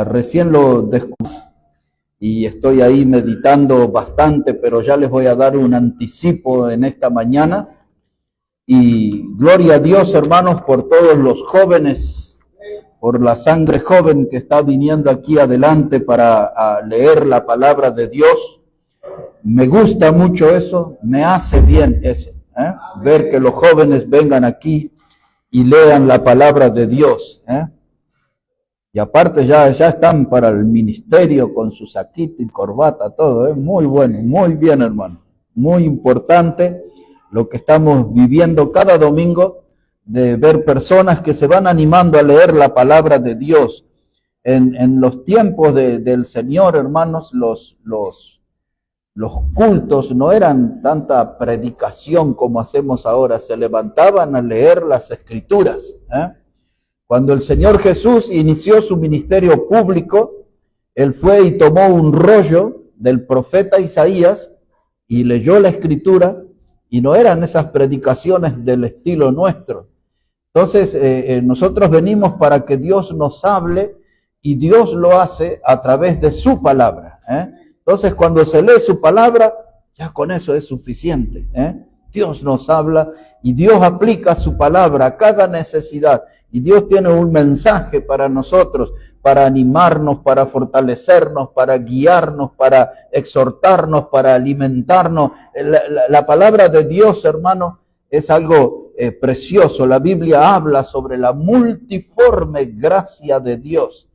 Recién lo descubrí y estoy ahí meditando bastante, pero ya les voy a dar un anticipo en esta mañana. Y gloria a Dios, hermanos, por todos los jóvenes, por la sangre joven que está viniendo aquí adelante para leer la palabra de Dios. Me gusta mucho eso, me hace bien eso, ver que los jóvenes vengan aquí y lean la palabra de Dios. Y aparte ya están para el ministerio con su saquito y corbata, todo, muy bueno, muy bien, hermano. Muy importante lo que estamos viviendo cada domingo, de ver personas que se van animando a leer la palabra de Dios. En los tiempos del Señor, hermanos, los cultos no eran tanta predicación como hacemos ahora, se levantaban a leer las Escrituras. Cuando el Señor Jesús inició su ministerio público, Él fue y tomó un rollo del profeta Isaías y leyó la Escritura, y no eran esas predicaciones del estilo nuestro. Entonces, nosotros venimos para que Dios nos hable, y Dios lo hace a través de su palabra. Entonces, cuando se lee su palabra, ya con eso es suficiente. Dios nos habla y Dios aplica su palabra a cada necesidad. Y Dios tiene un mensaje para nosotros, para animarnos, para fortalecernos, para guiarnos, para exhortarnos, para alimentarnos. La palabra de Dios, hermano, es algo precioso. La Biblia habla sobre la multiforme gracia de Dios.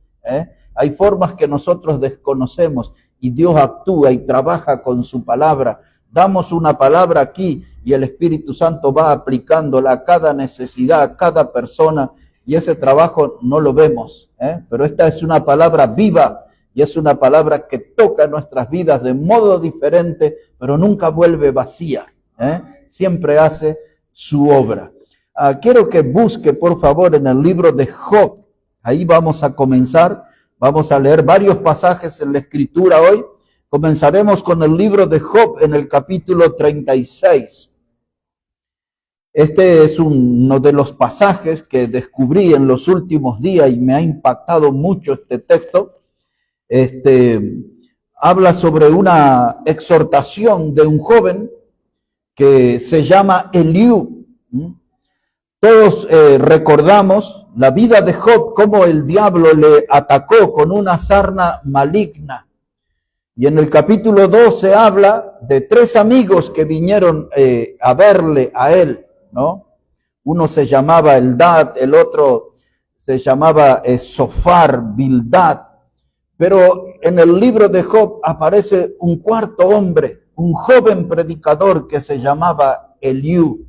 Hay formas que nosotros desconocemos y Dios actúa y trabaja con su palabra. Damos una palabra aquí y el Espíritu Santo va aplicándola a cada necesidad, a cada persona. Y ese trabajo no lo vemos, pero esta es una palabra viva y es una palabra que toca nuestras vidas de modo diferente, pero nunca vuelve vacía, siempre hace su obra. Quiero que busque, por favor, en el libro de Job. Ahí vamos a comenzar, vamos a leer varios pasajes en la Escritura hoy. Comenzaremos con el libro de Job en el capítulo 36. Este es uno de los pasajes que descubrí en los últimos días y me ha impactado mucho este texto. Habla sobre una exhortación de un joven que se llama Eliú. Todos recordamos la vida de Job, cómo el diablo le atacó con una sarna maligna. Y en el capítulo 12 habla de 3 amigos que vinieron a verle a él, ¿no? Uno se llamaba Eldad, el otro se llamaba Sofar, Bildad. Pero en el libro de Job aparece un cuarto hombre, un joven predicador que se llamaba Eliú.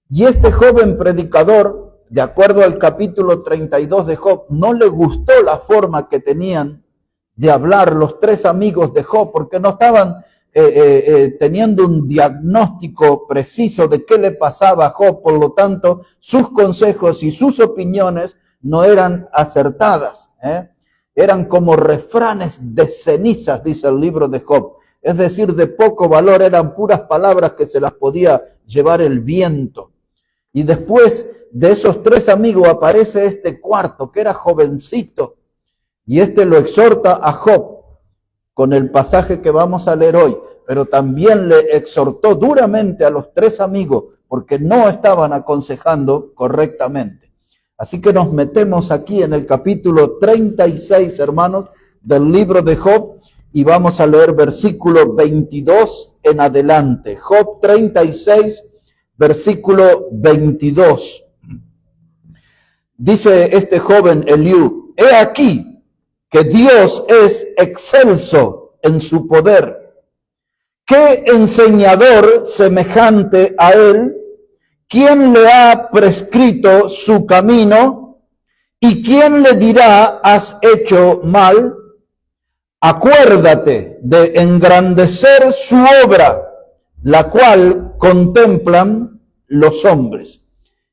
Y este joven predicador, de acuerdo al capítulo 32 de Job, no le gustó la forma que tenían de hablar los 3 amigos de Job, porque no estaban teniendo un diagnóstico preciso de qué le pasaba a Job. Por lo tanto, sus consejos y sus opiniones no eran acertadas. Eran como refranes de cenizas, dice el libro de Job. Es decir, de poco valor, eran puras palabras que se las podía llevar el viento. Y después de esos 3 amigos aparece este cuarto, que era jovencito, y lo exhorta a Job con el pasaje que vamos a leer hoy, pero también le exhortó duramente a los 3 amigos porque no estaban aconsejando correctamente. Así que nos metemos aquí en el capítulo 36, hermanos, del libro de Job, y vamos a leer versículo 22 en adelante. Job 36, versículo 22. Dice este joven Eliú: he aquí que Dios es excelso en su poder. ¿Qué enseñador semejante a él? ¿Quién le ha prescrito su camino? ¿Y quién le dirá, has hecho mal? Acuérdate de engrandecer su obra, la cual contemplan los hombres.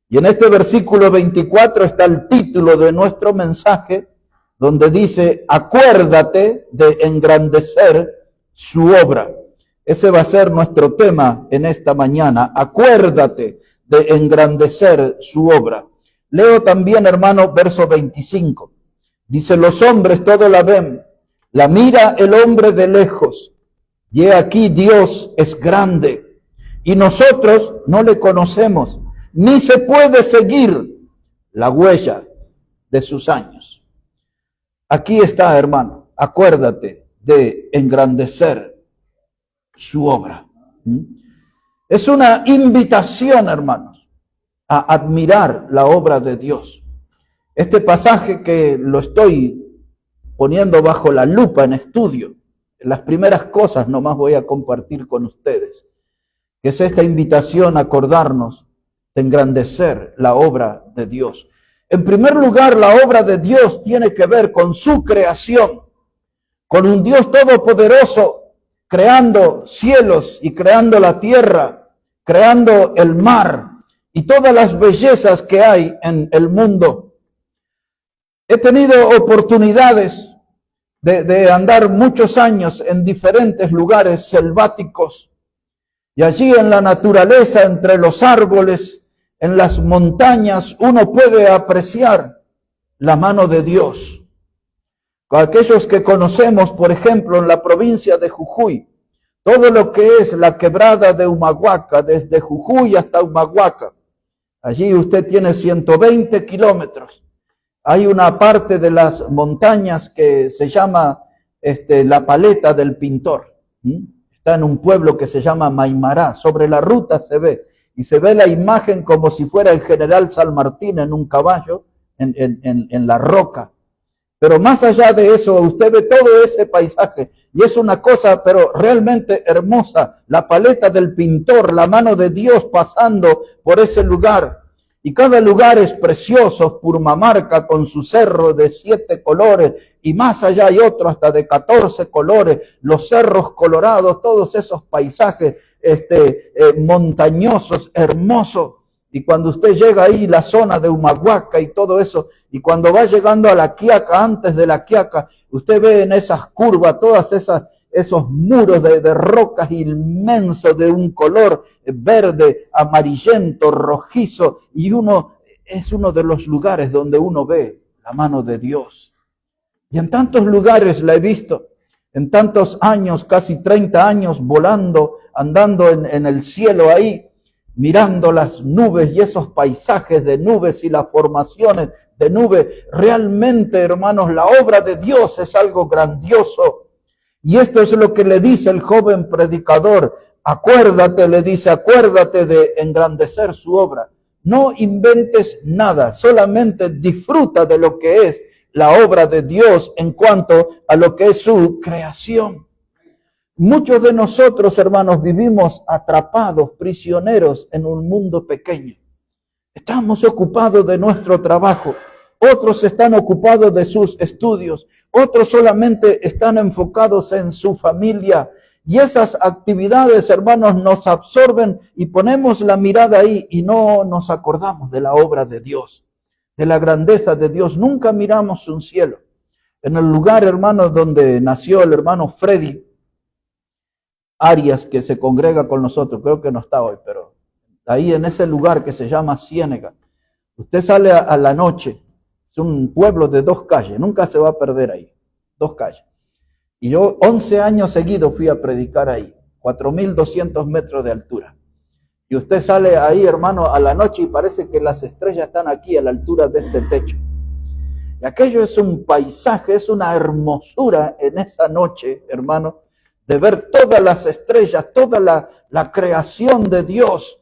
Y en este versículo 24 está el título de nuestro mensaje, donde dice: acuérdate de engrandecer su obra. Ese va a ser nuestro tema en esta mañana. Acuérdate de engrandecer su obra. Leo también, hermano, verso 25. Dice, los hombres todo la ven, la mira el hombre de lejos. Y he aquí Dios es grande y nosotros no le conocemos, ni se puede seguir la huella de sus años. Aquí está, hermano, acuérdate de engrandecer su obra. Es una invitación, hermanos, a admirar la obra de Dios. Este pasaje que lo estoy poniendo bajo la lupa en estudio, las primeras cosas nomás voy a compartir con ustedes, que es esta invitación a acordarnos de engrandecer la obra de Dios. En primer lugar, la obra de Dios tiene que ver con su creación, con un Dios todopoderoso, creando cielos y creando la tierra, creando el mar y todas las bellezas que hay en el mundo. He tenido oportunidades de andar muchos años en diferentes lugares selváticos y allí en la naturaleza, entre los árboles, en las montañas, uno puede apreciar la mano de Dios. Aquellos que conocemos, por ejemplo, en la provincia de Jujuy, todo lo que es la quebrada de Humahuaca, desde Jujuy hasta Humahuaca, allí usted tiene 120 kilómetros. Hay una parte de las montañas que se llama la Paleta del Pintor. Está en un pueblo que se llama Maimará. Sobre la ruta se ve. Y se ve la imagen como si fuera el general San Martín en un caballo, en la roca. Pero más allá de eso, usted ve todo ese paisaje. Y es una cosa, pero realmente hermosa. La paleta del pintor, la mano de Dios pasando por ese lugar. Y cada lugar es precioso, Purmamarca con su cerro de 7 colores, y más allá hay otro hasta de 14 colores, los cerros colorados, todos esos paisajes montañosos, hermosos. Y cuando usted llega ahí, la zona de Humahuaca y todo eso, y cuando va llegando a la Quiaca, antes de la Quiaca, usted ve en esas curvas todas esos muros de rocas inmensos de un color verde, amarillento, rojizo, y es uno de los lugares donde uno ve la mano de Dios. Y en tantos lugares la he visto, en tantos años, casi 30 años volando, andando en el cielo ahí, mirando las nubes y esos paisajes de nubes y las formaciones de nubes. Realmente, hermanos, la obra de Dios es algo grandioso. Y esto es lo que le dice el joven predicador. Acuérdate, le dice, acuérdate de engrandecer su obra. No inventes nada, solamente disfruta de lo que es la obra de Dios en cuanto a lo que es su creación. Muchos de nosotros, hermanos, vivimos atrapados, prisioneros en un mundo pequeño. Estamos ocupados de nuestro trabajo, otros están ocupados de sus estudios, otros solamente están enfocados en su familia. Y esas actividades, hermanos, nos absorben y ponemos la mirada ahí y no nos acordamos de la obra de Dios, de la grandeza de Dios. Nunca miramos un cielo. En el lugar, hermanos, donde nació el hermano Freddy Arias, que se congrega con nosotros, creo que no está hoy, pero ahí en ese lugar que se llama Ciénega, usted sale a la noche, es un pueblo de 2 calles, nunca se va a perder ahí, 2 calles. Y yo 11 años seguidos fui a predicar ahí, 4.200 metros de altura. Y usted sale ahí, hermano, a la noche y parece que las estrellas están aquí a la altura de este techo. Y aquello es un paisaje, es una hermosura en esa noche, hermano, de ver todas las estrellas, toda la creación de Dios.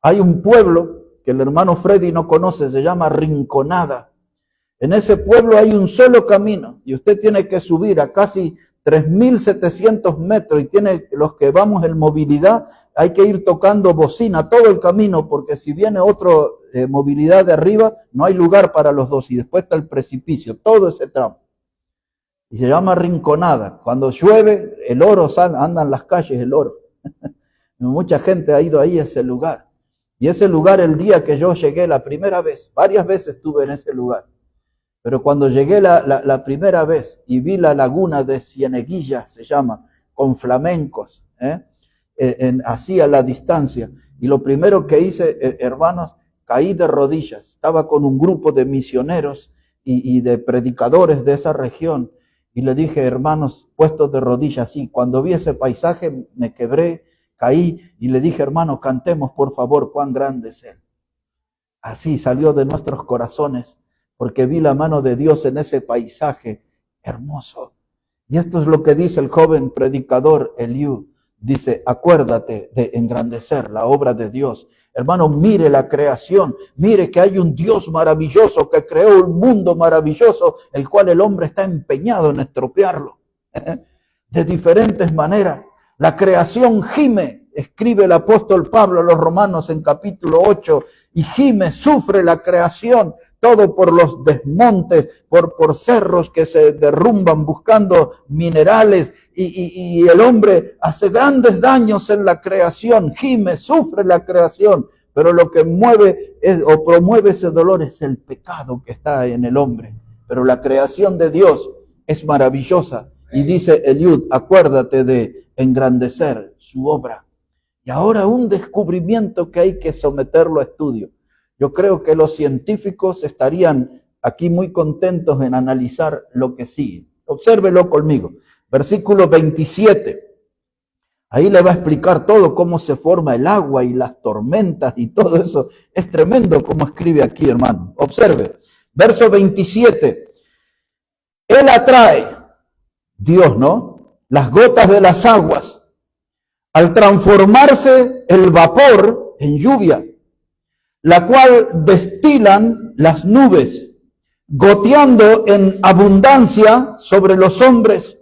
Hay un pueblo que el hermano Freddy no conoce, se llama Rinconada. En ese pueblo hay un solo camino y usted tiene que subir a casi 3.700 metros y tiene los que vamos en movilidad, hay que ir tocando bocina todo el camino porque si viene otro movilidad de arriba, no hay lugar para los dos y después está el precipicio, todo ese tramo. Y se llama Rinconada. Cuando llueve, el oro anda en las calles, el oro. Mucha gente ha ido ahí a ese lugar. Y ese lugar, el día que yo llegué la primera vez, varias veces estuve en ese lugar, pero cuando llegué la primera vez y vi la laguna de Cieneguilla, se llama, con flamencos, así a la distancia, y lo primero que hice, hermanos, caí de rodillas. Estaba con un grupo de misioneros y de predicadores de esa región. Y le dije, hermanos, puestos de rodillas, sí, cuando vi ese paisaje me quebré, caí y le dije, hermanos, cantemos por favor, cuán grande es Él. Así salió de nuestros corazones, porque vi la mano de Dios en ese paisaje hermoso. Y esto es lo que dice el joven predicador Eliú. Dice, acuérdate de engrandecer la obra de Dios. Hermano, mire la creación, mire que hay un Dios maravilloso que creó un mundo maravilloso, el cual el hombre está empeñado en estropearlo. De diferentes maneras. La creación gime, escribe el apóstol Pablo a los Romanos en capítulo 8, y gime, sufre la creación, todo por los desmontes, por cerros que se derrumban buscando minerales, y el hombre hace grandes daños en la creación, gime, sufre la creación, pero lo que mueve o promueve ese dolor es el pecado que está en el hombre. Pero la creación de Dios es maravillosa, y dice Eliud, acuérdate de engrandecer su obra. Y ahora un descubrimiento que hay que someterlo a estudio. Yo creo que los científicos estarían aquí muy contentos en analizar lo que sigue. Obsérvelo conmigo. Versículo 27. Ahí le va a explicar todo cómo se forma el agua y las tormentas y todo eso. Es tremendo como escribe aquí, hermano. Observe. Verso 27. Él atrae, Dios, ¿no?, las gotas de las aguas al transformarse el vapor en lluvia, la cual destilan las nubes, goteando en abundancia sobre los hombres.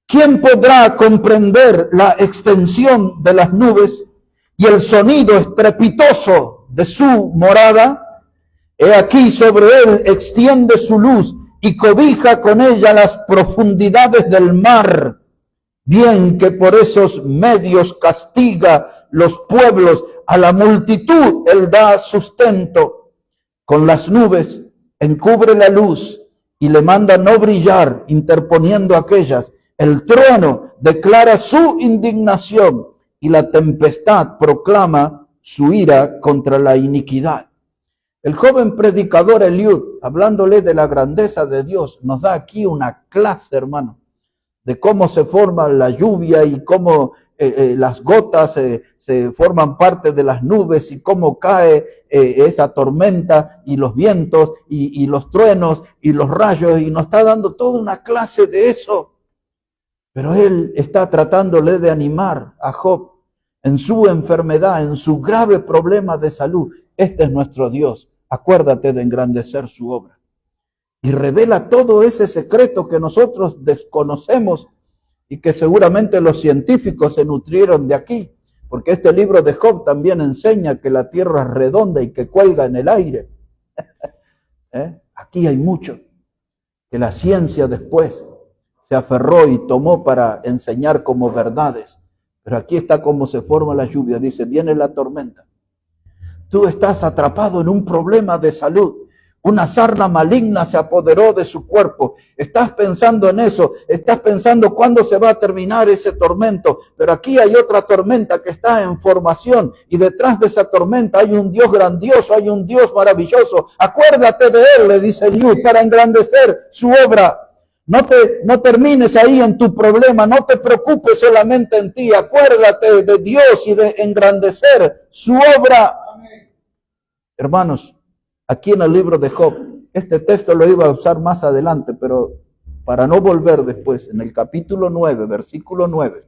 ¿Quién podrá comprender la extensión de las nubes y el sonido estrepitoso de su morada? He aquí sobre él extiende su luz y cobija con ella las profundidades del mar. Bien que por esos medios castiga los pueblos, a la multitud él da sustento. Con las nubes encubre la luz y le manda no brillar, interponiendo aquellas. El trueno declara su indignación y la tempestad proclama su ira contra la iniquidad. El joven predicador Eliud, hablándole de la grandeza de Dios, nos da aquí una clase, hermano, de cómo se forma la lluvia y cómo las gotas se forman parte de las nubes y cómo cae esa tormenta y los vientos y los truenos y los rayos, y nos está dando toda una clase de eso. Pero él está tratándole de animar a Job en su enfermedad, en su grave problema de salud. Este es nuestro Dios. Acuérdate de engrandecer su obra. Y revela todo ese secreto que nosotros desconocemos y que seguramente los científicos se nutrieron de aquí. Porque este libro de Job también enseña que la tierra es redonda y que cuelga en el aire. Aquí hay mucho que la ciencia después se aferró y tomó para enseñar como verdades. Pero aquí está cómo se forma la lluvia. Dice, viene la tormenta. Tú estás atrapado en un problema de salud. Una sarna maligna se apoderó de su cuerpo. Estás pensando en eso. Estás pensando cuándo se va a terminar ese tormento. Pero aquí hay otra tormenta que está en formación. Y detrás de esa tormenta hay un Dios grandioso, hay un Dios maravilloso. Acuérdate de Él, le dice Eliud, para engrandecer su obra. No termines ahí en tu problema. No te preocupes solamente en ti. Acuérdate de Dios y de engrandecer su obra. Hermanos, aquí en el libro de Job, este texto lo iba a usar más adelante, pero para no volver después, en el capítulo 9, versículo 9.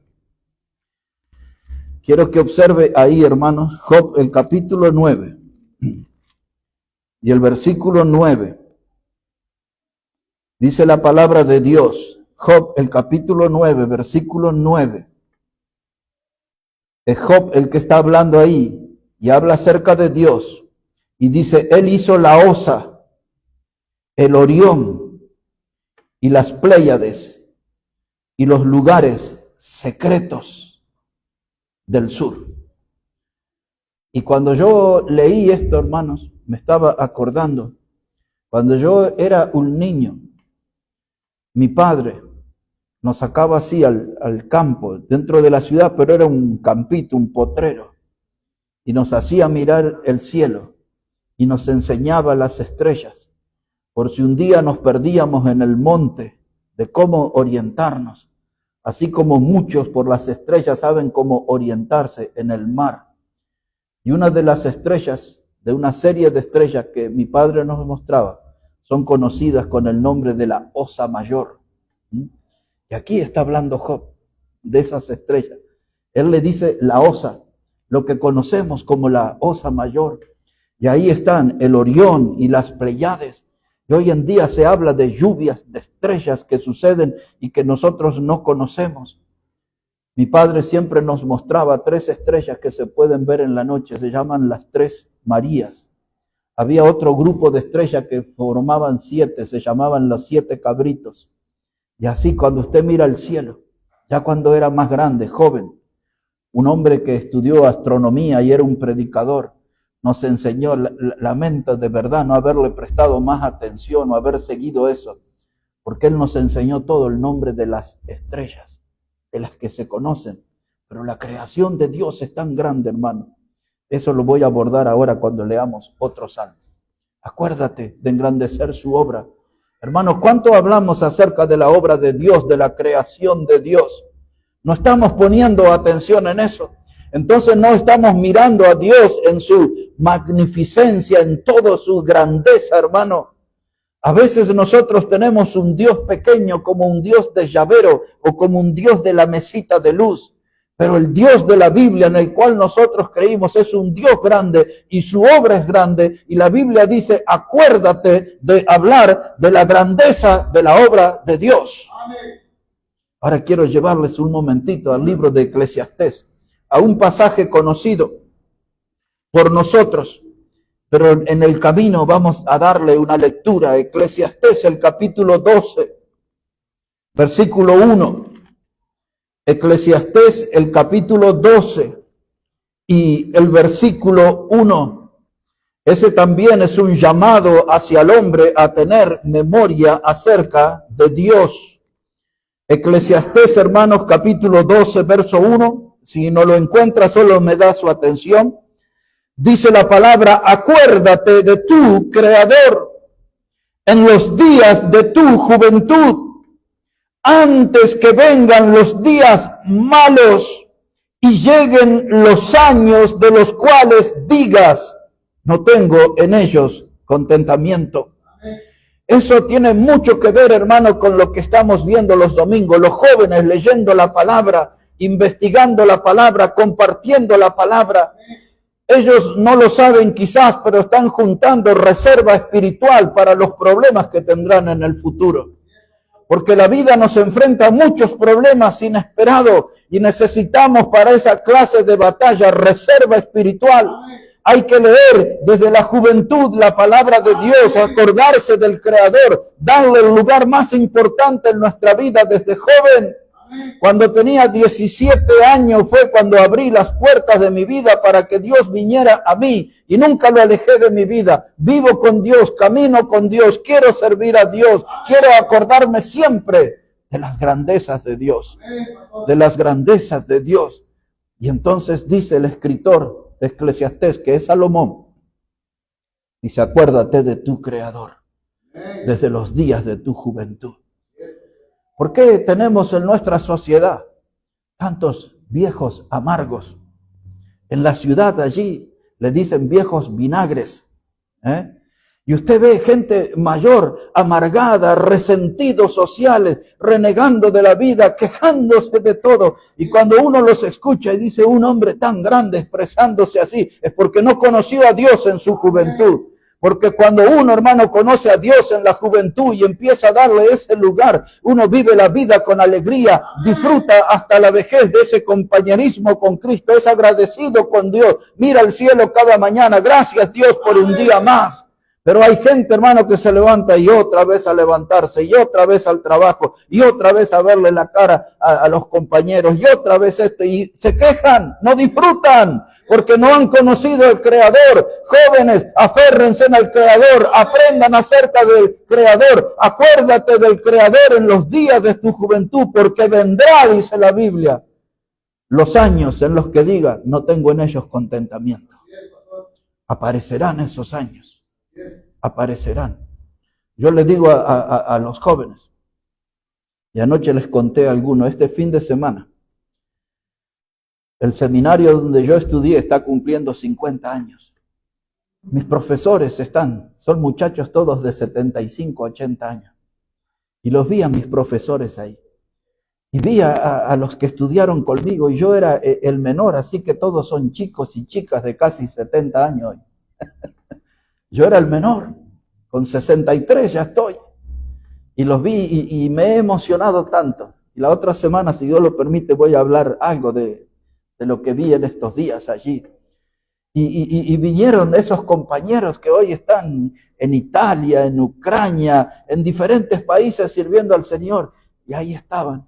Quiero que observe ahí, hermanos, Job, el capítulo 9 y el versículo 9. Dice la palabra de Dios, Job, el capítulo 9, versículo 9. Es Job el que está hablando ahí y habla acerca de Dios. Y dice, Él hizo la Osa, el Orión y las Pléyades y los lugares secretos del sur. Y cuando yo leí esto, hermanos, me estaba acordando, cuando yo era un niño, mi padre nos sacaba así al campo, dentro de la ciudad, pero era un campito, un potrero, y nos hacía mirar el cielo. Y nos enseñaba las estrellas. por si un día nos perdíamos en el monte, de cómo orientarnos, así como muchos por las estrellas saben cómo orientarse en el mar. Y una de las estrellas, de una serie de estrellas que mi padre nos mostraba, son conocidas con el nombre de la Osa Mayor. Y aquí está hablando Job de esas estrellas. Él le dice la Osa, lo que conocemos como la Osa Mayor. Y ahí están el Orión y las Pleiades. Y hoy en día se habla de lluvias, de estrellas que suceden y que nosotros no conocemos. Mi padre siempre nos mostraba 3 estrellas que se pueden ver en la noche, se llaman las 3 Marías. Había otro grupo de estrellas que formaban 7, se llamaban los 7 cabritos. Y así cuando usted mira el cielo, ya cuando era más grande, joven, un hombre que estudió astronomía y era un predicador, nos enseñó, lamento de verdad no haberle prestado más atención o haber seguido eso, porque él nos enseñó todo el nombre de las estrellas, de las que se conocen. Pero la creación de Dios es tan grande, hermano. Eso lo voy a abordar ahora cuando leamos otro salmo. Acuérdate de engrandecer su obra. Hermano, ¿cuánto hablamos acerca de la obra de Dios, de la creación de Dios? No estamos poniendo atención en eso. Entonces no estamos mirando a Dios en su magnificencia, en toda su grandeza, hermano. A veces nosotros tenemos un Dios pequeño como un Dios de llavero o como un Dios de la mesita de luz. Pero el Dios de la Biblia en el cual nosotros creímos es un Dios grande y su obra es grande. Y la Biblia dice, acuérdate de hablar de la grandeza de la obra de Dios. Amén. Ahora quiero llevarles un momentito al libro de Eclesiastés, a un pasaje conocido por nosotros, pero en el camino vamos a darle una lectura. Eclesiastés, el capítulo 12, versículo 1. Eclesiastés, el capítulo 12 y el versículo 1. Ese también es un llamado hacia el hombre a tener memoria acerca de Dios. Eclesiastés, hermanos, capítulo 12, verso 1. Si no lo encuentra, solo me da su atención. Dice la palabra, acuérdate de tu Creador en los días de tu juventud, antes que vengan los días malos y lleguen los años de los cuales digas, no tengo en ellos contentamiento. Eso tiene mucho que ver, hermano, con lo que estamos viendo los domingos, los jóvenes leyendo la palabra, investigando la palabra, compartiendo la palabra. Ellos no lo saben quizás, pero están juntando reserva espiritual para los problemas que tendrán en el futuro. Porque la vida nos enfrenta a muchos problemas inesperados y necesitamos para esa clase de batalla reserva espiritual. Hay que leer desde la juventud la palabra de Dios, acordarse del Creador, darle el lugar más importante en nuestra vida desde joven. Cuando tenía 17 años fue cuando abrí las puertas de mi vida para que Dios viniera a mí y nunca lo alejé de mi vida. Vivo con Dios, camino con Dios, quiero servir a Dios, quiero acordarme siempre de las grandezas de Dios, de las grandezas de Dios. Y entonces dice el escritor de Eclesiastés, que es Salomón, dice, acuérdate de tu Creador desde los días de tu juventud. ¿Por qué tenemos en nuestra sociedad tantos viejos amargos? En la ciudad allí le dicen viejos vinagres, Y usted ve gente mayor, amargada, resentidos sociales, renegando de la vida, quejándose de todo. Y cuando uno los escucha y dice un hombre tan grande expresándose así, es porque no conoció a Dios en su juventud. Porque cuando uno, hermano, conoce a Dios en la juventud y empieza a darle ese lugar, uno vive la vida con alegría, disfruta hasta la vejez de ese compañerismo con Cristo, es agradecido con Dios, mira al cielo cada mañana, gracias Dios por un día más. Pero hay gente, hermano, que se levanta y otra vez a levantarse, y otra vez al trabajo, y otra vez a verle la cara a los compañeros, y otra vez esto, y se quejan, no disfrutan, porque no han conocido al Creador. Jóvenes, aférrense al Creador, aprendan acerca del Creador, acuérdate del Creador en los días de tu juventud, porque vendrá, dice la Biblia, los años en los que diga, no tengo en ellos contentamiento. Aparecerán esos años. Aparecerán. Yo les digo a los jóvenes, y anoche les conté a algunos, este fin de semana, el seminario donde yo estudié está cumpliendo 50 años. Mis profesores son muchachos todos de 75, 80 años. Y los vi a mis profesores ahí. Y vi a los que estudiaron conmigo, y yo era el menor, así que todos son chicos y chicas de casi 70 años hoy. Yo era el menor, con 63 ya estoy. Y los vi y me he emocionado tanto. Y la otra semana, si Dios lo permite, voy a hablar algo de lo que vi en estos días allí. Y vinieron esos compañeros que hoy están en Italia, en Ucrania, en diferentes países sirviendo al Señor. Y ahí estaban.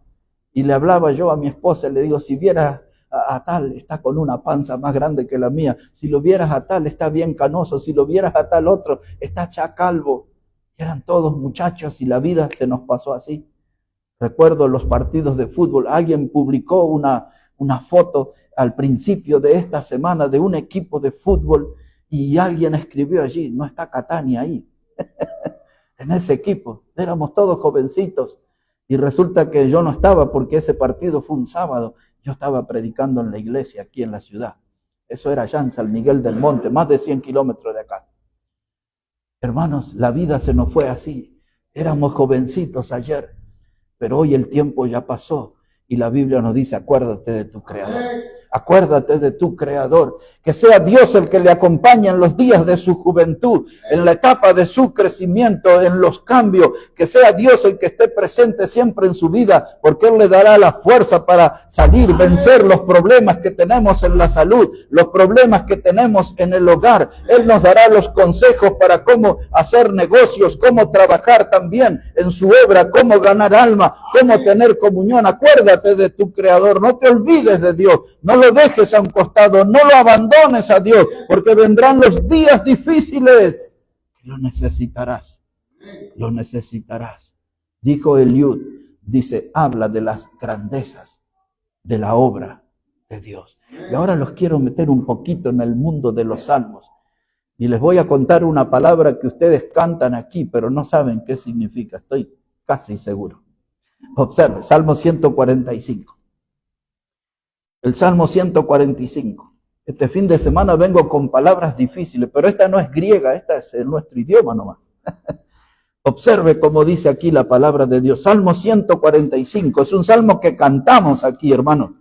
Y le hablaba yo a mi esposa, le digo, si vieras a tal, está con una panza más grande que la mía. Si lo vieras a tal, está bien canoso. Si lo vieras a tal otro, está ya calvo. Eran todos muchachos y la vida se nos pasó así. Recuerdo los partidos de fútbol. Alguien publicó una foto al principio de esta semana de un equipo de fútbol y alguien escribió allí, no está Catania ahí, en ese equipo. Éramos todos jovencitos. Y resulta que yo no estaba porque ese partido fue un sábado. Yo estaba predicando en la iglesia aquí en la ciudad. Eso era allá en San Miguel del Monte, más de 100 kilómetros de acá. Hermanos, la vida se nos fue así. Éramos jovencitos ayer, pero hoy el tiempo ya pasó. Y la Biblia nos dice, acuérdate de tu Creador. Acuérdate de tu Creador. Que sea Dios el que le acompañe en los días de su juventud, en la etapa de su crecimiento, en los cambios. Que sea Dios el que esté presente siempre en su vida, porque Él le dará la fuerza para salir, vencer los problemas que tenemos en la salud, los problemas que tenemos en el hogar. Él nos dará los consejos para cómo hacer negocios, cómo trabajar también en su obra, cómo ganar alma, cómo tener comunión. Acuérdate de tu Creador, no te olvides de Dios, no lo dejes a un costado, no lo abandones a Dios, porque vendrán los días difíciles. Lo necesitarás, lo necesitarás. Dijo Eliud, dice, habla de las grandezas de la obra de Dios. Y ahora los quiero meter un poquito en el mundo de los salmos. Y les voy a contar una palabra que ustedes cantan aquí, pero no saben qué significa, estoy casi seguro. Observe, Salmo 145. El Salmo 145. Este fin de semana vengo con palabras difíciles, pero esta no es griega, esta es nuestro idioma nomás. Observe cómo dice aquí la palabra de Dios. Salmo 145, es un salmo que cantamos aquí, hermano.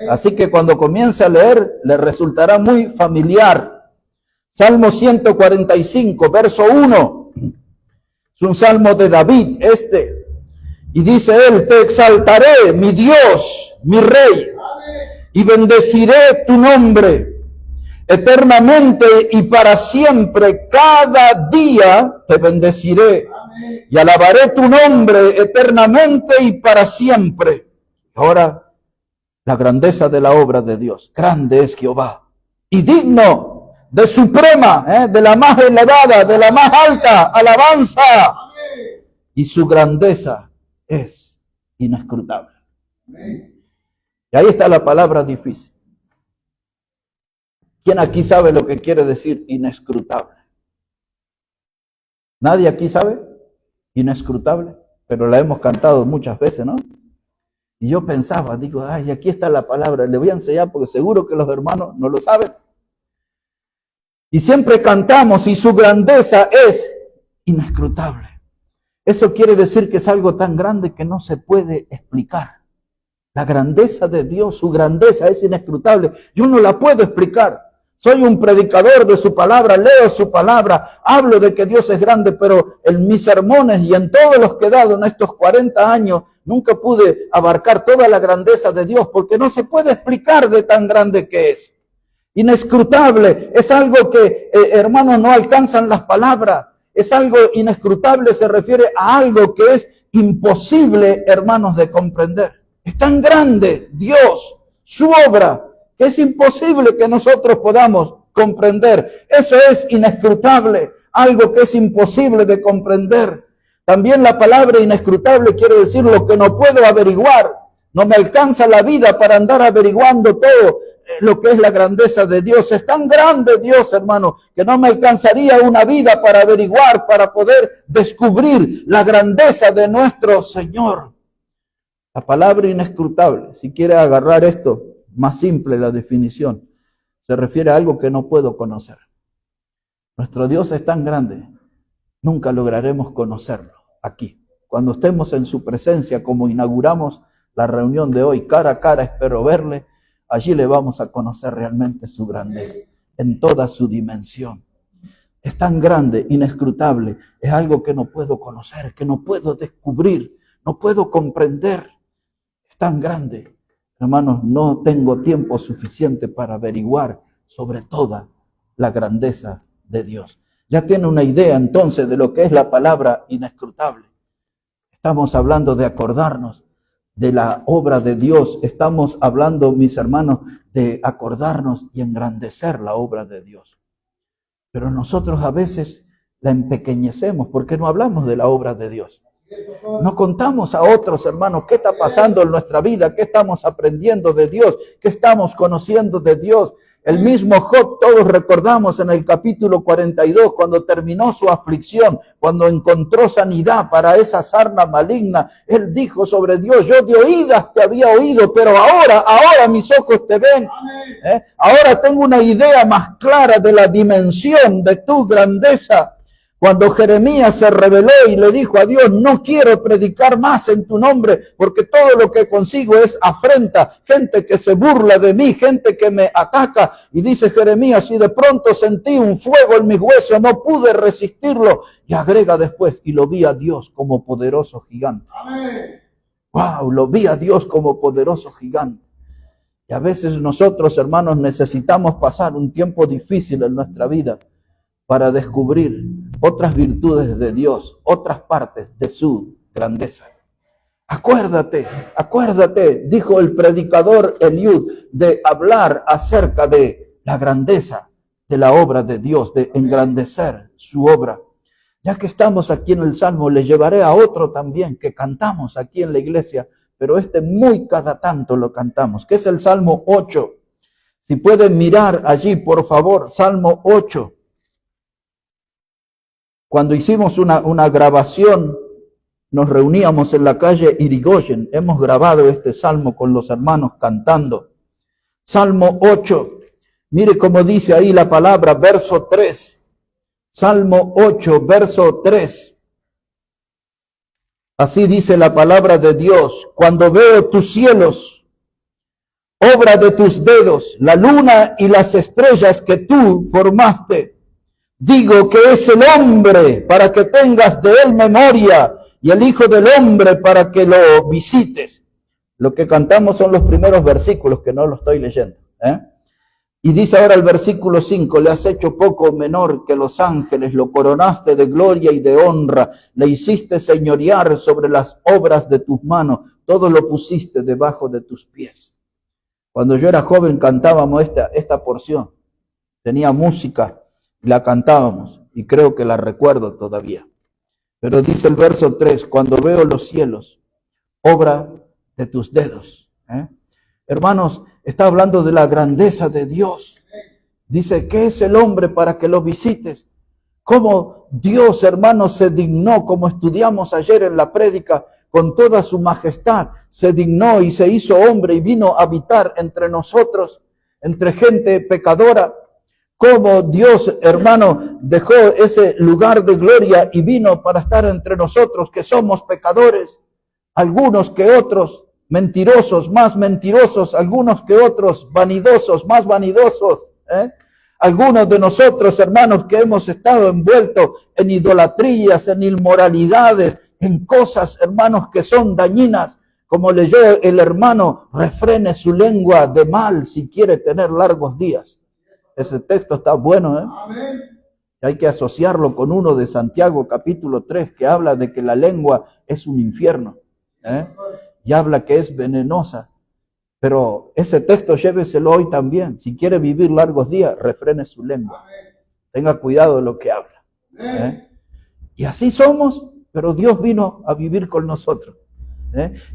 Así que cuando comience a leer, le resultará muy familiar. Salmo 145, verso 1. Es un salmo de David, y dice él, te exaltaré, mi Dios, mi Rey, y bendeciré tu nombre eternamente y para siempre. Cada día te bendeciré y alabaré tu nombre eternamente y para siempre. Ahora, la grandeza de la obra de Dios. Grande es Jehová y digno de suprema, de la más elevada, de la más alta alabanza. Y su grandeza es inescrutable. Y ahí está la palabra difícil. ¿Quién aquí sabe lo que quiere decir inescrutable? ¿Nadie aquí sabe? Inescrutable. Pero la hemos cantado muchas veces, ¿no? Y yo pensaba, digo, ay, aquí está la palabra. Le voy a enseñar porque seguro que los hermanos no lo saben. Y siempre cantamos y su grandeza es inescrutable. Eso quiere decir que es algo tan grande que no se puede explicar. La grandeza de Dios, su grandeza es inescrutable. Yo no la puedo explicar. Soy un predicador de su palabra, leo su palabra, hablo de que Dios es grande, pero en mis sermones y en todos los que he dado en estos 40 años, nunca pude abarcar toda la grandeza de Dios, porque no se puede explicar de tan grande que es. Inescrutable es algo que, hermanos, no alcanzan las palabras. Es algo inescrutable, se refiere a algo que es imposible, hermanos, de comprender. Es tan grande Dios, su obra, que es imposible que nosotros podamos comprender. Eso es inescrutable, algo que es imposible de comprender. También la palabra inescrutable quiere decir lo que no puedo averiguar. No me alcanza la vida para andar averiguando todo. lo que es la grandeza de Dios. Es tan grande Dios, hermano, que no me alcanzaría una vida para averiguar, para poder descubrir la grandeza de nuestro Señor. La palabra inescrutable, si quiere agarrar esto, más simple la definición, se refiere a algo que no puedo conocer. Nuestro Dios es tan grande, nunca lograremos conocerlo aquí. Cuando estemos en su presencia, como inauguramos la reunión de hoy, cara a cara espero verle, allí le vamos a conocer realmente su grandeza, en toda su dimensión. Es tan grande, inescrutable, es algo que no puedo conocer, que no puedo descubrir, no puedo comprender. Es tan grande. Hermanos, no tengo tiempo suficiente para averiguar sobre toda la grandeza de Dios. Ya tiene una idea entonces de lo que es la palabra inescrutable. Estamos hablando de acordarnos de la obra de Dios. Estamos hablando, mis hermanos, de acordarnos y engrandecer la obra de Dios. Pero nosotros a veces la empequeñecemos porque no hablamos de la obra de Dios. No contamos a otros, hermanos, qué está pasando en nuestra vida, qué estamos aprendiendo de Dios, qué estamos conociendo de Dios. El mismo Job, todos recordamos en el capítulo 42, cuando terminó su aflicción, cuando encontró sanidad para esa sarna maligna, él dijo sobre Dios: yo de oídas te había oído, pero ahora mis ojos te ven. Ahora tengo una idea más clara de la dimensión de tu grandeza. Cuando Jeremías se rebeló y le dijo a Dios: no quiero predicar más en tu nombre, porque todo lo que consigo es afrenta, gente que se burla de mí, gente que me ataca. Y dice Jeremías: y de pronto sentí un fuego en mis huesos, no pude resistirlo. Y agrega después: y lo vi a Dios como poderoso gigante. Amén. Wow, lo vi a Dios como poderoso gigante. Y a veces nosotros, hermanos, necesitamos pasar un tiempo difícil en nuestra vida para descubrir otras virtudes de Dios, otras partes de su grandeza. Acuérdate, dijo el predicador Eliud, de hablar acerca de la grandeza de la obra de Dios, de engrandecer su obra. Ya que estamos aquí en el Salmo, le llevaré a otro también que cantamos aquí en la iglesia, pero muy cada tanto lo cantamos, que es el Salmo 8. Si pueden mirar allí, por favor, Salmo 8. Cuando hicimos una grabación, nos reuníamos en la calle Irigoyen. Hemos grabado este salmo con los hermanos cantando. Salmo 8. Mire cómo dice ahí la palabra, verso 3. Salmo 8, verso 3. Así dice la palabra de Dios: cuando veo tus cielos, obra de tus dedos, la luna y las estrellas que tú formaste, digo que es el hombre para que tengas de él memoria, y el Hijo del Hombre para que lo visites. Lo que cantamos son los primeros versículos, que no lo estoy leyendo. Y dice ahora el versículo 5, le has hecho poco menor que los ángeles, lo coronaste de gloria y de honra, le hiciste señorear sobre las obras de tus manos, todo lo pusiste debajo de tus pies. Cuando yo era joven cantábamos esta porción, tenía música, la cantábamos y creo que la recuerdo todavía. Pero dice el verso 3, cuando veo los cielos, obra de tus dedos. Hermanos, está hablando de la grandeza de Dios. Dice, ¿qué es el hombre para que lo visites? Cómo Dios, hermanos, se dignó, como estudiamos ayer en la prédica, con toda su majestad, se dignó y se hizo hombre y vino a habitar entre nosotros, entre gente pecadora. Cómo Dios, hermano, dejó ese lugar de gloria y vino para estar entre nosotros, que somos pecadores, algunos que otros, mentirosos, más mentirosos, algunos que otros, vanidosos, más vanidosos. Algunos de nosotros, hermanos, que hemos estado envueltos en idolatrías, en inmoralidades, en cosas, hermanos, que son dañinas. Como leyó el hermano, refrene su lengua de mal si quiere tener largos días. Ese texto está bueno, Amén. Hay que asociarlo con uno de Santiago capítulo 3 que habla de que la lengua es un infierno, y habla que es venenosa. Pero ese texto lléveselo hoy también. Si quiere vivir largos días, refrene su lengua. Tenga cuidado de lo que habla. Y así somos, pero Dios vino a vivir con nosotros.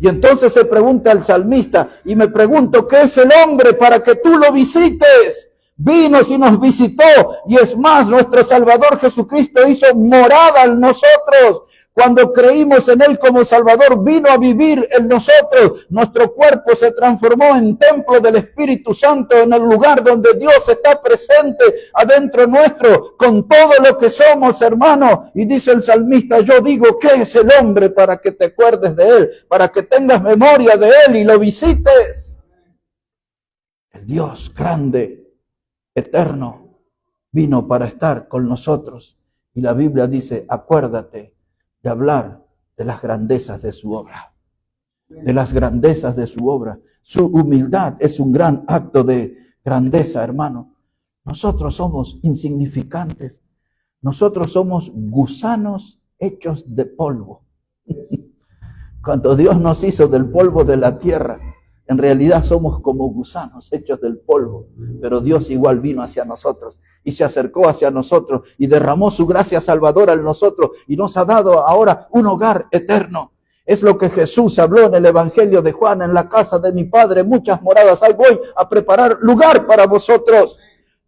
Y entonces se pregunta el salmista, y me pregunto, ¿qué es el hombre para que tú lo visites? Vino y nos visitó, y es más, nuestro Salvador Jesucristo hizo morada en nosotros. Cuando creímos en Él como Salvador, vino a vivir en nosotros. Nuestro cuerpo se transformó en templo del Espíritu Santo, en el lugar donde Dios está presente adentro nuestro, con todo lo que somos, hermano. Y dice el salmista, yo digo, ¿qué es el hombre para que te acuerdes de Él? Para que tengas memoria de Él y lo visites. El Dios grande, eterno, vino para estar con nosotros. Y la Biblia dice, acuérdate de hablar de las grandezas de su obra, de las grandezas de su obra. Su humildad es un gran acto de grandeza, hermano. Nosotros somos insignificantes, nosotros somos gusanos hechos de polvo. Cuando Dios nos hizo del polvo de la tierra, en realidad somos como gusanos hechos del polvo, pero Dios igual vino hacia nosotros y se acercó hacia nosotros y derramó su gracia salvadora en nosotros y nos ha dado ahora un hogar eterno. Es lo que Jesús habló en el Evangelio de Juan, en la casa de mi Padre muchas moradas hay, voy a preparar lugar para vosotros.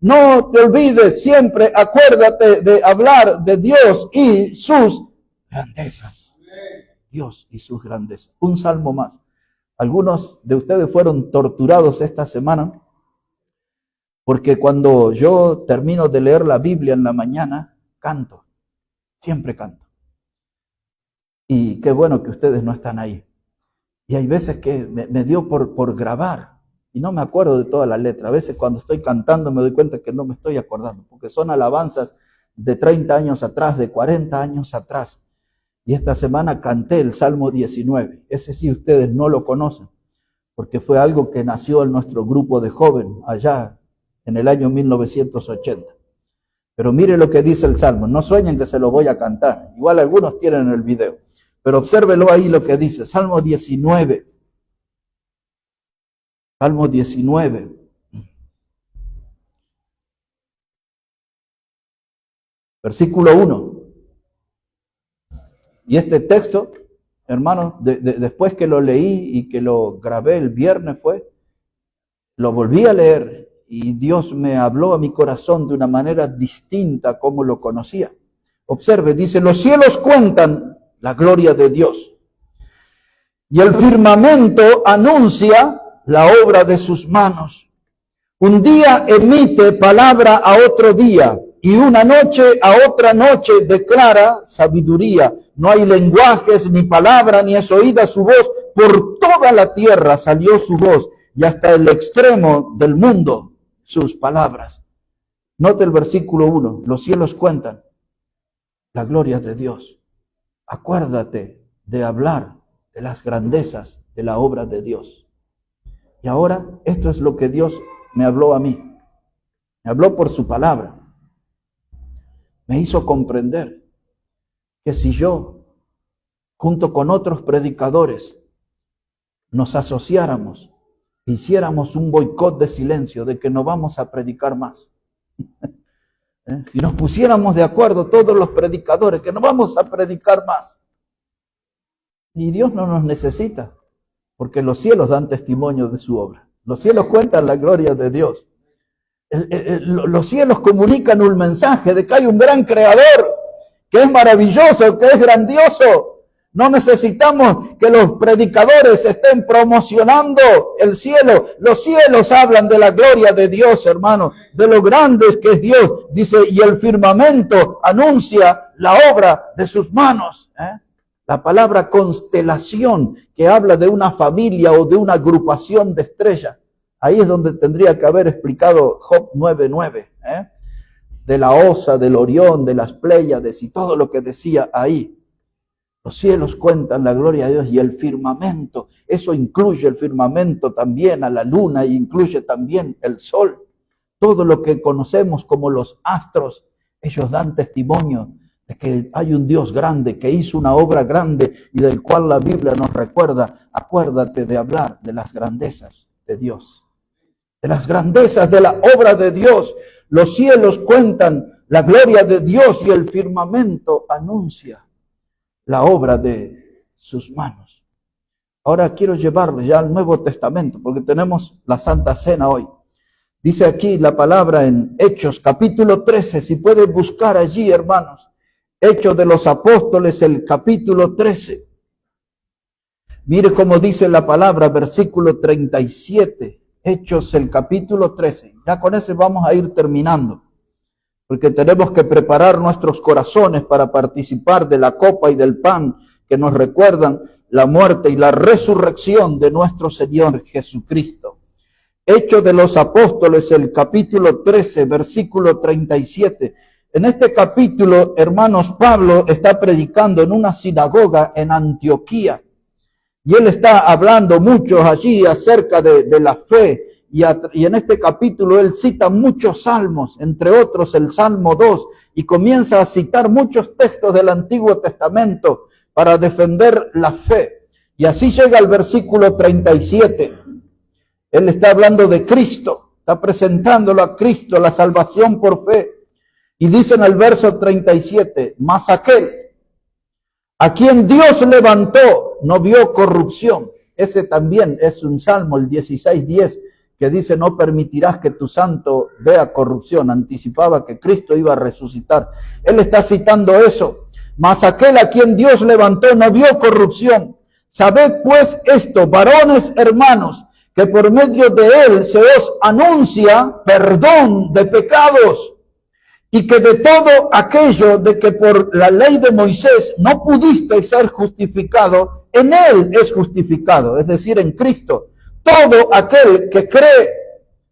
No te olvides, siempre acuérdate de hablar de Dios y sus grandezas. Dios y sus grandezas. Un salmo más. Algunos de ustedes fueron torturados esta semana porque cuando yo termino de leer la Biblia en la mañana, canto. Siempre canto. Y qué bueno que ustedes no están ahí. Y hay veces que me dio por grabar y no me acuerdo de toda la letra. A veces cuando estoy cantando me doy cuenta que no me estoy acordando porque son alabanzas de 30 años atrás, de 40 años atrás. Y esta semana canté el Salmo 19. Ese sí ustedes no lo conocen, porque fue algo que nació en nuestro grupo de jóvenes allá en el año 1980. Pero mire lo que dice el Salmo. No sueñen que se lo voy a cantar. Igual algunos tienen el video. Pero obsérvelo ahí lo que dice. Salmo 19. Salmo 19. Versículo 1. Y este texto, hermanos, después que lo leí y que lo grabé el viernes lo volví a leer y Dios me habló a mi corazón de una manera distinta como lo conocía. Observe, dice, los cielos cuentan la gloria de Dios y el firmamento anuncia la obra de sus manos. Un día emite palabra a otro día y una noche a otra noche declara sabiduría. No hay lenguajes ni palabra, ni es oída su voz. Por toda la tierra salió su voz y hasta el extremo del mundo sus palabras. Note el versículo 1. Los cielos cuentan la gloria de Dios. Acuérdate de hablar de las grandezas de la obra de Dios. Y ahora esto es lo que Dios me habló a mí. Me habló por su palabra. Me hizo comprender que si yo, junto con otros predicadores, nos asociáramos, hiciéramos un boicot de silencio, de que no vamos a predicar más. Si nos pusiéramos de acuerdo todos los predicadores, que no vamos a predicar más. Y Dios no nos necesita, porque los cielos dan testimonio de su obra. Los cielos cuentan la gloria de Dios. Los cielos comunican un mensaje de que hay un gran creador, que es maravilloso, que es grandioso. No necesitamos que los predicadores estén promocionando el cielo. Los cielos hablan de la gloria de Dios, hermano, de lo grande que es Dios. Dice, y el firmamento anuncia la obra de sus manos. La palabra constelación, que habla de una familia o de una agrupación de estrellas. Ahí es donde tendría que haber explicado Job 9:9, de la Osa, del Orión, de las Pléyades y todo lo que decía ahí. Los cielos cuentan la gloria de Dios y el firmamento, eso incluye el firmamento también a la luna y incluye también el sol. Todo lo que conocemos como los astros, ellos dan testimonio de que hay un Dios grande, que hizo una obra grande y del cual la Biblia nos recuerda. Acuérdate de hablar de las grandezas de Dios, de las grandezas de la obra de Dios. Los cielos cuentan la gloria de Dios y el firmamento anuncia la obra de sus manos. Ahora quiero llevarlo ya al Nuevo Testamento, porque tenemos la Santa Cena hoy. Dice aquí la palabra en Hechos, capítulo 13, si pueden buscar allí, hermanos. Hechos de los Apóstoles, el capítulo 13. Mire cómo dice la palabra, versículo 37. Hechos, el capítulo 13. Ya con ese vamos a ir terminando, porque tenemos que preparar nuestros corazones para participar de la copa y del pan que nos recuerdan la muerte y la resurrección de nuestro Señor Jesucristo. Hechos de los Apóstoles, el capítulo 13, versículo 37. En este capítulo, hermanos, Pablo está predicando en una sinagoga en Antioquía. Y él está hablando mucho allí acerca de la fe. Y en este capítulo él cita muchos salmos, entre otros el Salmo 2. Y comienza a citar muchos textos del Antiguo Testamento para defender la fe. Y así llega al versículo 37. Él está hablando de Cristo, está presentándolo a Cristo, la salvación por fe. Y dice en el verso 37, mas aquel a quien Dios levantó no vio corrupción. Ese también es un salmo, el 16:10, que dice, no permitirás que tu santo vea corrupción. Anticipaba que Cristo iba a resucitar. Él está citando eso. Mas aquel a quien Dios levantó no vio corrupción. Sabed pues esto, varones hermanos, que por medio de él se os anuncia perdón de pecados, y que de todo aquello de que por la ley de Moisés no pudisteis ser justificado, en él es justificado, es decir, en Cristo. Todo aquel que cree,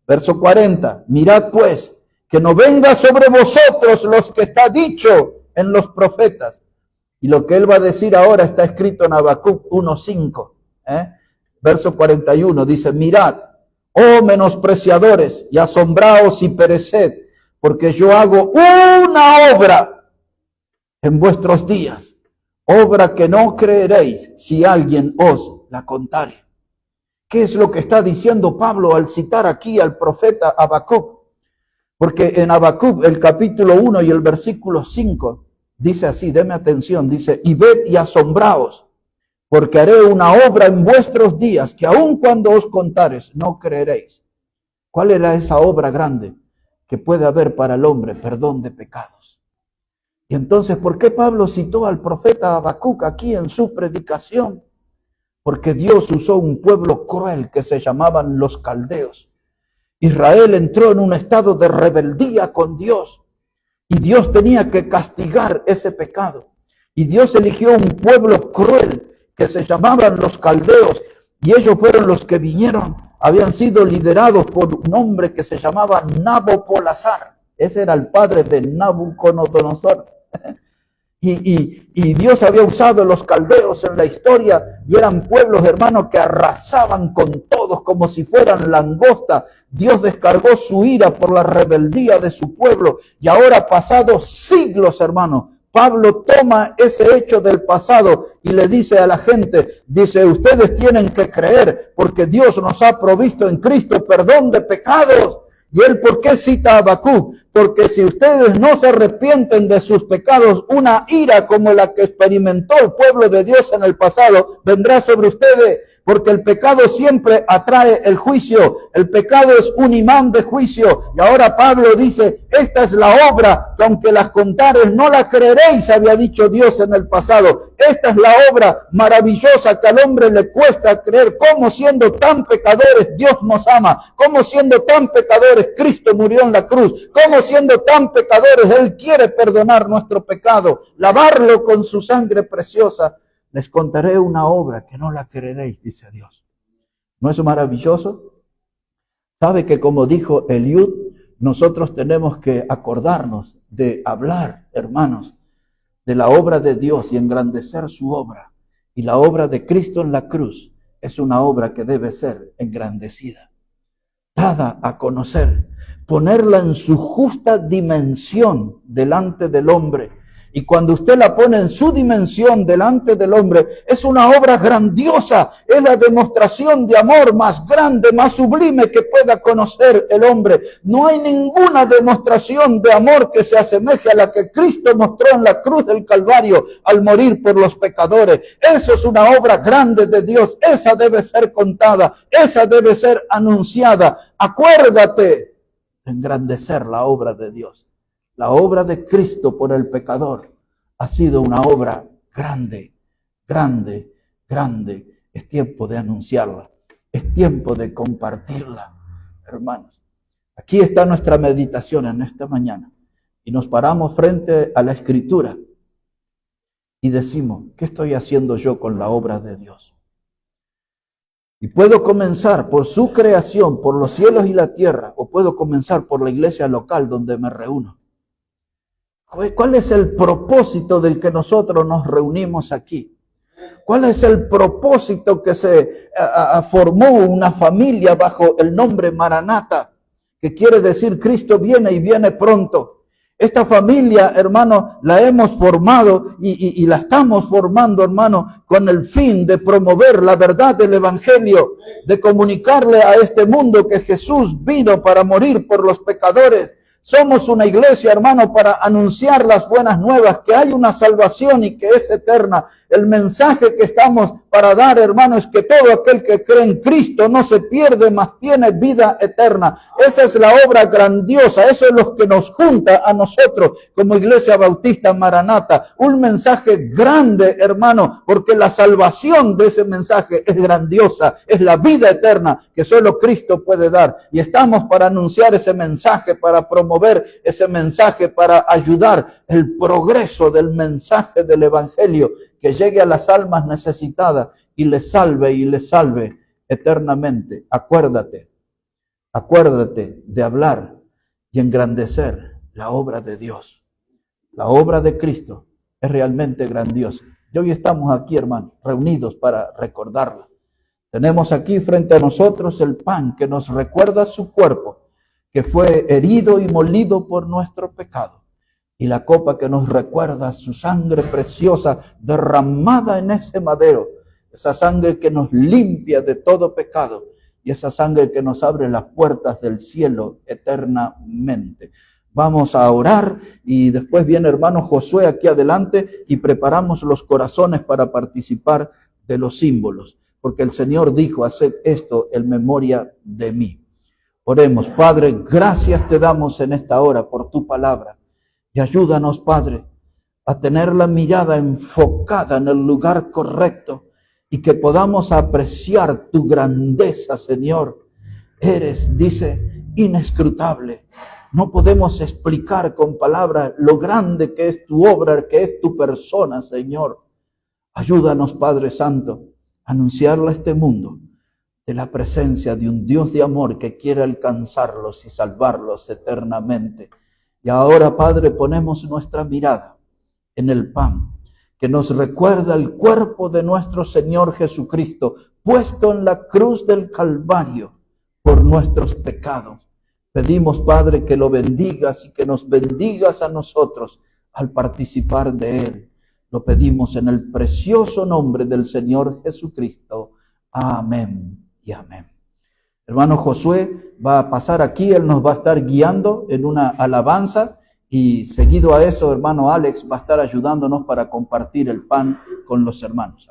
verso 40, mirad pues, que no venga sobre vosotros los que está dicho en los profetas. Y lo que él va a decir ahora está escrito en Habacuc 1:5, verso 41, dice, mirad, oh menospreciadores, y asombraos y pereced, porque yo hago una obra en vuestros días, obra que no creeréis si alguien os la contare. ¿Qué es lo que está diciendo Pablo al citar aquí al profeta Habacuc? Porque en Habacuc, el capítulo 1 y el versículo 5, dice así, deme atención, dice, y ved y asombraos, porque haré una obra en vuestros días, que aun cuando os contares, no creeréis. ¿Cuál era esa obra grande que puede haber para el hombre? Perdón de pecados. Y entonces, ¿por qué Pablo citó al profeta Habacuc aquí en su predicación? Porque Dios usó un pueblo cruel que se llamaban los caldeos. Israel entró en un estado de rebeldía con Dios y Dios tenía que castigar ese pecado. Y Dios eligió un pueblo cruel que se llamaban los caldeos, y ellos fueron los que vinieron, habían sido liderados por un hombre que se llamaba Nabopolassar. Ese era el padre de Nabucodonosor. Y Dios había usado los caldeos en la historia, y eran pueblos, hermanos, que arrasaban con todos como si fueran langosta. Dios descargó su ira por la rebeldía de su pueblo, y ahora, pasados siglos, hermanos, Pablo toma ese hecho del pasado y le dice a la gente, dice, ustedes tienen que creer porque Dios nos ha provisto en Cristo perdón de pecados. ¿Y él por qué cita a Habacuc? Porque si ustedes no se arrepienten de sus pecados, una ira como la que experimentó el pueblo de Dios en el pasado vendrá sobre ustedes. Porque el pecado siempre atrae el juicio. El pecado es un imán de juicio. Y ahora Pablo dice, esta es la obra que aunque las contares no la creeréis, había dicho Dios en el pasado. Esta es la obra maravillosa que al hombre le cuesta creer. Cómo siendo tan pecadores Dios nos ama. Cómo siendo tan pecadores Cristo murió en la cruz. Cómo siendo tan pecadores Él quiere perdonar nuestro pecado. Lavarlo con su sangre preciosa. Les contaré una obra que no la creeréis, dice Dios. ¿No es maravilloso? Sabe que como dijo Eliud, nosotros tenemos que acordarnos de hablar, hermanos, de la obra de Dios y engrandecer su obra. Y la obra de Cristo en la cruz es una obra que debe ser engrandecida, dada a conocer, ponerla en su justa dimensión delante del hombre. Y cuando usted la pone en su dimensión delante del hombre, es una obra grandiosa, es la demostración de amor más grande, más sublime que pueda conocer el hombre. No hay ninguna demostración de amor que se asemeje a la que Cristo mostró en la cruz del Calvario al morir por los pecadores. Eso es una obra grande de Dios, esa debe ser contada, esa debe ser anunciada. Acuérdate de engrandecer la obra de Dios. La obra de Cristo por el pecador ha sido una obra grande, grande, grande. Es tiempo de anunciarla. Es tiempo de compartirla, hermanos. Aquí está nuestra meditación en esta mañana. Y nos paramos frente a la Escritura y decimos, ¿qué estoy haciendo yo con la obra de Dios? Y puedo comenzar por su creación, por los cielos y la tierra, o puedo comenzar por la iglesia local donde me reúno. ¿Cuál es el propósito del que nosotros nos reunimos aquí? ¿Cuál es el propósito que se formó una familia bajo el nombre Maranata? Que quiere decir Cristo viene y viene pronto. Esta familia, hermano, la hemos formado y la estamos formando, hermano, con el fin de promover la verdad del Evangelio, de comunicarle a este mundo que Jesús vino para morir por los pecadores. Somos una iglesia, hermano, para anunciar las buenas nuevas, que hay una salvación y que es eterna. El mensaje que estamos para dar, hermano, es que todo aquel que cree en Cristo no se pierde, mas tiene vida eterna. Esa es la obra grandiosa, eso es lo que nos junta a nosotros como Iglesia Bautista Maranata. Un mensaje grande, hermano, porque la salvación de ese mensaje es grandiosa, es la vida eterna que solo Cristo puede dar. Y estamos para anunciar ese mensaje, para promover ese mensaje, para ayudar el progreso del mensaje del Evangelio, que llegue a las almas necesitadas y les salve eternamente. Acuérdate de hablar y engrandecer la obra de Dios. La obra de Cristo es realmente grandiosa. Y hoy estamos aquí, hermanos, reunidos para recordarla. Tenemos aquí frente a nosotros el pan que nos recuerda su cuerpo, que fue herido y molido por nuestro pecado. Y la copa que nos recuerda su sangre preciosa derramada en ese madero. Esa sangre que nos limpia de todo pecado. Y esa sangre que nos abre las puertas del cielo eternamente. Vamos a orar y después viene hermano Josué aquí adelante y preparamos los corazones para participar de los símbolos. Porque el Señor dijo, haced esto en memoria de mí. Oremos, Padre, gracias te damos en esta hora por tu palabra. Y ayúdanos, Padre, a tener la mirada enfocada en el lugar correcto y que podamos apreciar tu grandeza, Señor. Eres, dice, inescrutable. No podemos explicar con palabras lo grande que es tu obra, que es tu persona, Señor. Ayúdanos, Padre Santo, a anunciarle a este mundo de la presencia de un Dios de amor que quiere alcanzarlos y salvarlos eternamente. Y ahora, Padre, ponemos nuestra mirada en el pan, que nos recuerda el cuerpo de nuestro Señor Jesucristo, puesto en la cruz del Calvario por nuestros pecados. Pedimos, Padre, que lo bendigas y que nos bendigas a nosotros al participar de Él. Lo pedimos en el precioso nombre del Señor Jesucristo. Amén y amén. Hermano Josué va a pasar aquí, él nos va a estar guiando en una alabanza y seguido a eso, hermano Alex va a estar ayudándonos para compartir el pan con los hermanos.